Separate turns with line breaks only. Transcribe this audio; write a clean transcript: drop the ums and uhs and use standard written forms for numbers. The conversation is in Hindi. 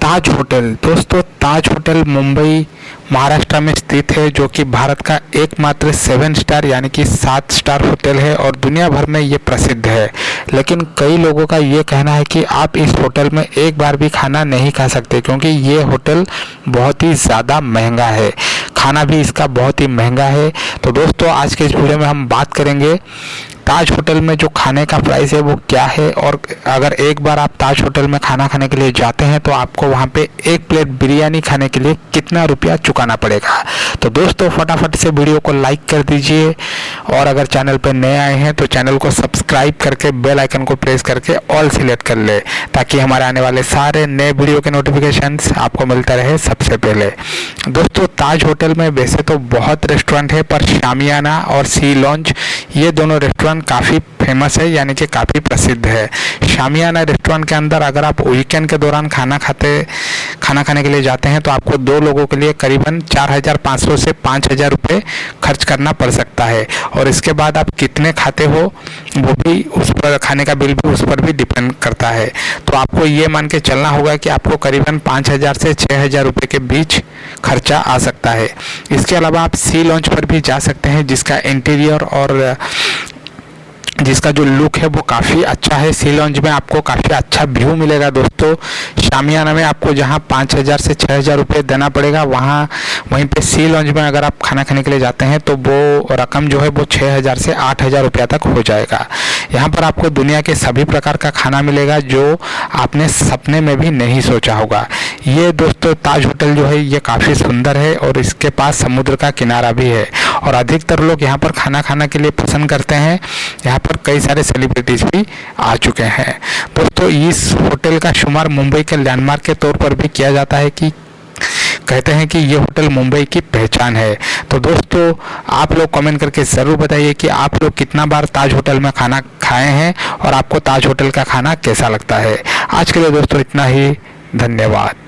ताज होटल। दोस्तों, ताज होटल मुंबई महाराष्ट्र में स्थित है, जो कि भारत का एकमात्र 7 स्टार यानी कि 7 स्टार होटल है और दुनिया भर में ये प्रसिद्ध है। लेकिन कई लोगों का ये कहना है कि आप इस होटल में एक बार भी खाना नहीं खा सकते, क्योंकि ये होटल बहुत ही ज़्यादा महंगा है, खाना भी इसका बहुत ही महंगा है। तो दोस्तों, आज के इस वीडियो में हम बात करेंगे ताज होटल में जो खाने का प्राइस है वो क्या है, और अगर एक बार आप ताज होटल में खाना खाने के लिए जाते हैं तो आपको वहाँ पे 1 प्लेट बिरयानी खाने के लिए कितना रुपया चुकाना पड़ेगा। तो दोस्तों, फटाफट से वीडियो को लाइक कर दीजिए, और अगर चैनल पर नए आए हैं तो चैनल को सब्सक्राइब करके बेल आइकन को प्रेस करके ऑल सिलेक्ट कर ले, ताकि हमारे आने वाले सारे नए वीडियो के नोटिफिकेशंस आपको मिलता रहे सबसे पहले। दोस्तों, ताज होटल में वैसे तो बहुत रेस्टोरेंट है, पर शामियाना और सी लॉन्ज ये दोनों रेस्टोरेंट काफ़ी फेमस है, यानी कि काफ़ी प्रसिद्ध है। शामियाना रेस्टोरेंट के अंदर अगर आप वीकेंड के दौरान खाना खाने के लिए जाते हैं तो आपको 2 लोगों के लिए करीबन 4,500 से 5,000 रुपये खर्च करना पड़ सकता है, और इसके बाद आप कितने खाते हो वो भी उस पर, खाने का बिल भी उस पर भी डिपेंड करता है। तो आपको ये मान के चलना होगा कि आपको करीबन 5,000 से 6,000 रुपये के बीच खर्चा आ सकता है। इसके अलावा आप सी लॉन्च पर भी जा सकते हैं, जिसका इंटीरियर और जिसका जो लुक है वो काफ़ी अच्छा है। सी लॉन्ज में आपको काफ़ी अच्छा व्यू मिलेगा। दोस्तों, शामियाना में आपको जहां 5,000 से 6,000 रुपये देना पड़ेगा, वहीं पे सी लॉन्ज में अगर आप खाना खाने के लिए जाते हैं तो वो रकम जो है वो 6,000 से 8,000 रुपया तक हो जाएगा। यहाँ पर आपको दुनिया के सभी प्रकार का खाना मिलेगा जो आपने सपने में भी नहीं सोचा होगा। ये दोस्तों, ताज होटल जो है ये काफ़ी सुंदर है, और इसके पास समुद्र का किनारा भी है, और अधिकतर लोग यहाँ पर खाना खाने के लिए पसंद करते हैं। यहाँ पर कई सारे सेलिब्रिटीज भी आ चुके हैं। दोस्तों, इस होटल का शुमार मुंबई के लैंडमार्क के तौर पर भी किया जाता है, कि कहते हैं कि ये होटल मुंबई की पहचान है। तो दोस्तों, आप लोग कमेंट करके ज़रूर बताइए कि आप लोग कितना बार ताज होटल में खाना खाए हैं और आपको ताज होटल का खाना कैसा लगता है। आज के लिए दोस्तों इतना ही, धन्यवाद।